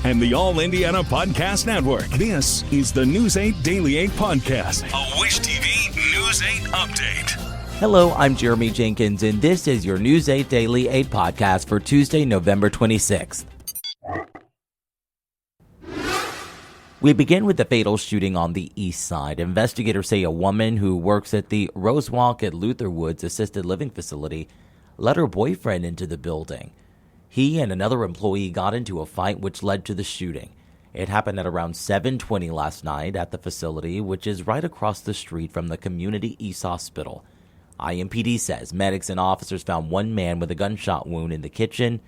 and the All Indiana Podcast Network. This is the News 8 Daily 8 Podcast, a Wish TV News 8 update. Hello, I'm Jeremy Jenkins, and this is your News 8 Daily 8 Podcast for Tuesday, November 26th. We begin with the fatal shooting on the east side. Investigators say a woman who works at the Rose Walk at Luther Woods assisted living facility let her boyfriend into the building. He and another employee got into a fight which led to the shooting. It happened at around 7:20 last night at the facility, which is right across the street from the Community East Hospital. IMPD says medics and officers found one man with a gunshot wound in the kitchen.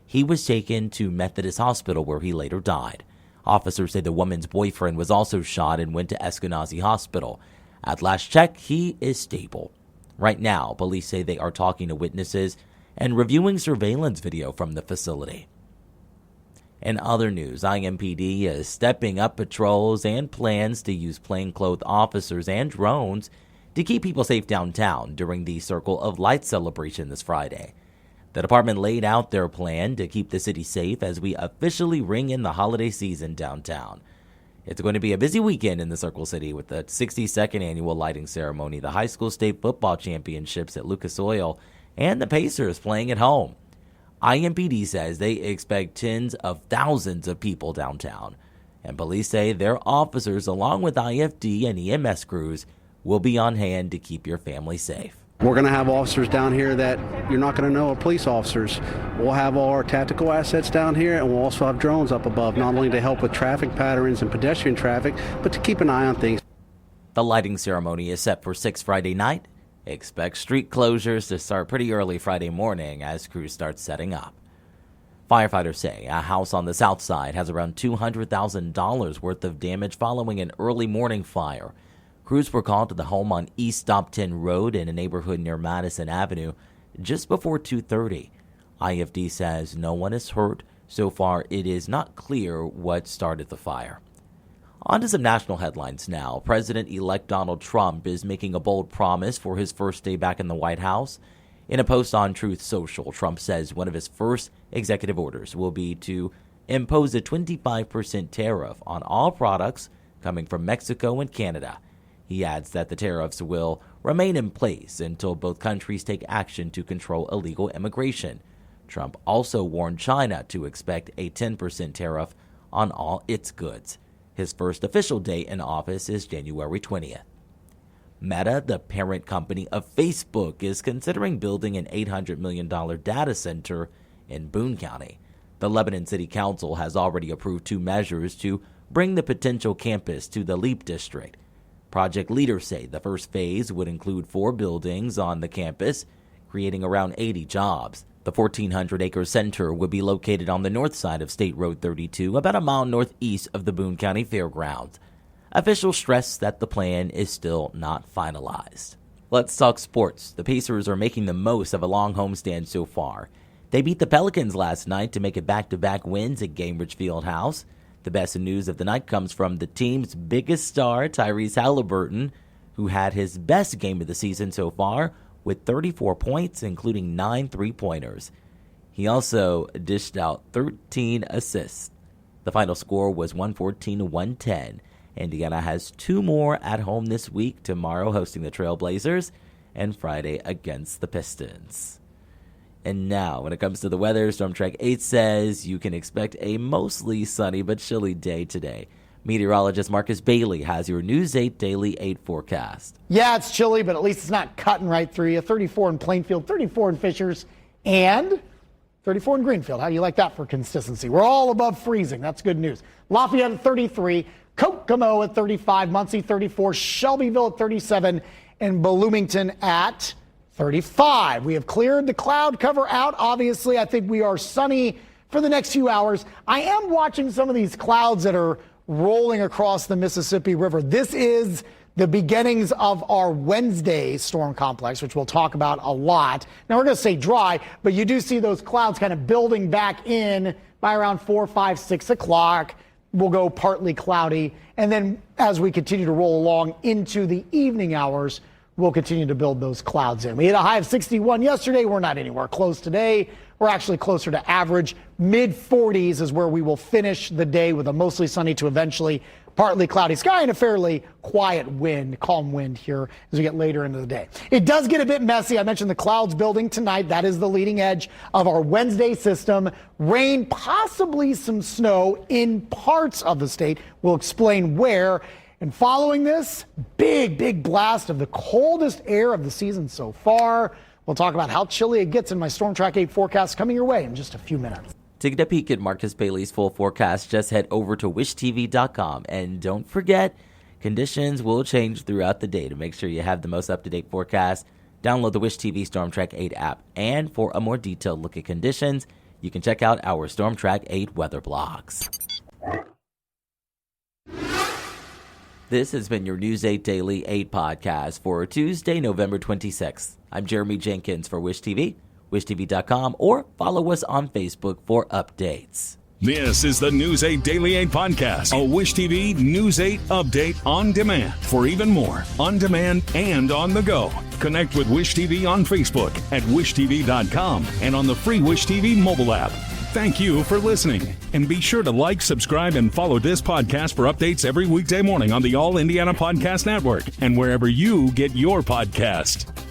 He was taken to Methodist Hospital where he later died. Officers say the woman's boyfriend was also shot and went to Eskenazi Hospital. At last check, he is stable. Right now, police say they are talking to witnesses and reviewing surveillance video from the facility. In other news, IMPD is stepping up patrols and plans to use plainclothes officers and drones to keep people safe downtown during the Circle of Lights celebration this Friday. The department laid out their plan to keep the city safe as we officially ring in the holiday season downtown. It's going to be a busy weekend in the Circle City with the 62nd annual lighting ceremony, the high school state football championships at Lucas Oil, and the Pacers playing at home. IMPD says they expect tens of thousands of people downtown, and police say their officers, along with IFD and EMS crews, will be on hand to keep your family safe. We're going to have officers down here that you're not going to know are police officers. We'll have all our tactical assets down here, and we'll also have drones up above, not only to help with traffic patterns and pedestrian traffic, but to keep an eye on things. The lighting ceremony is set for 6 Friday night. Expect street closures to start pretty early Friday morning as crews start setting up. Firefighters say a house on the south side has around $200,000 worth of damage following an early morning fire. Crews were called to the home on East Stop 10 Road in a neighborhood near Madison Avenue just before 2:30. IFD says no one is hurt. So far, it is not clear what started the fire. On to some national headlines now. President-elect Donald Trump is making a bold promise for his first day back in the White House. In a post on Truth Social, Trump says one of his first executive orders will be to impose a 25% tariff on all products coming from Mexico and Canada. He adds that the tariffs will remain in place until both countries take action to control illegal immigration. Trump also warned China to expect a 10% tariff on all its goods. His first official day in office is January 20th. Meta, the parent company of Facebook, is considering building an $800 million data center in Boone County. The Lebanon City Council has already approved 2 measures to bring the potential campus to the Leap District. Project leaders say the first phase would include 4 buildings on the campus, creating around 80 jobs. The 1,400-acre center would be located on the north side of State Road 32, about a mile northeast of the Boone County Fairgrounds. Officials stress that the plan is still not finalized. Let's talk sports. The Pacers are making the most of a long homestand so far. They beat the Pelicans last night to make it back-to-back wins at Gainbridge Fieldhouse. The best news of the night comes from the team's biggest star, Tyrese Halliburton, who had his best game of the season so far with 34 points, including 9 three-pointers. He also dished out 13 assists. The final score was 114-110. Indiana has 2 more at home this week, tomorrow hosting the Trailblazers and Friday against the Pistons. And now, when it comes to the weather, Storm Track 8 says you can expect a mostly sunny but chilly day today. Meteorologist Marcus Bailey has your News 8 Daily 8 forecast. Yeah, it's chilly, but at least it's not cutting right through you. 34 in Plainfield, 34 in Fishers, and 34 in Greenfield. How do you like that for consistency? We're all above freezing. That's good news. Lafayette at 33, Kokomo at 35, Muncie 34, Shelbyville at 37, and Bloomington at 35. We have cleared the cloud cover out. Obviously, I think we are sunny for the next few hours. I am watching some of these clouds that are rolling across the Mississippi River. This is the beginnings of our Wednesday storm complex, which we'll talk about a lot. Now, we're going to say dry, but you do see those clouds kind of building back in by around 4, 5, 6 o'clock. We'll go partly cloudy. And then as we continue to roll along into the evening hours, we'll continue to build those clouds in. We had a high of 61 yesterday. We're not anywhere close today. We're actually closer to average. Mid-40s is where we will finish the day with a mostly sunny to eventually partly cloudy sky and a fairly quiet wind, calm wind here as we get later into the day. It does get a bit messy. I mentioned the clouds building tonight. That is the leading edge of our Wednesday system. Rain, possibly some snow in parts of the state. We'll explain where. And following this, big blast of the coldest air of the season so far. We'll talk about how chilly it gets in my Storm Track 8 forecast coming your way in just a few minutes. To get a peek at Marcus Bailey's full forecast, just head over to wishtv.com. And don't forget, conditions will change throughout the day. To make sure you have the most up-to-date forecast, download the Wish TV Storm Track 8 app. And for a more detailed look at conditions, you can check out our Storm Track 8 weather blogs. This has been your News 8 Daily 8 podcast for Tuesday, November 26th. I'm Jeremy Jenkins for Wish TV, wishtv.com, or follow us on Facebook for updates. This is the News 8 Daily 8 podcast, a Wish TV News 8 update on demand. For even more, on demand and on the go, connect with Wish TV on Facebook at wishtv.com and on the free Wish TV mobile app. Thank you for listening, and be sure to like, subscribe, and follow this podcast for updates every weekday morning on the All Indiana Podcast Network and wherever you get your podcast.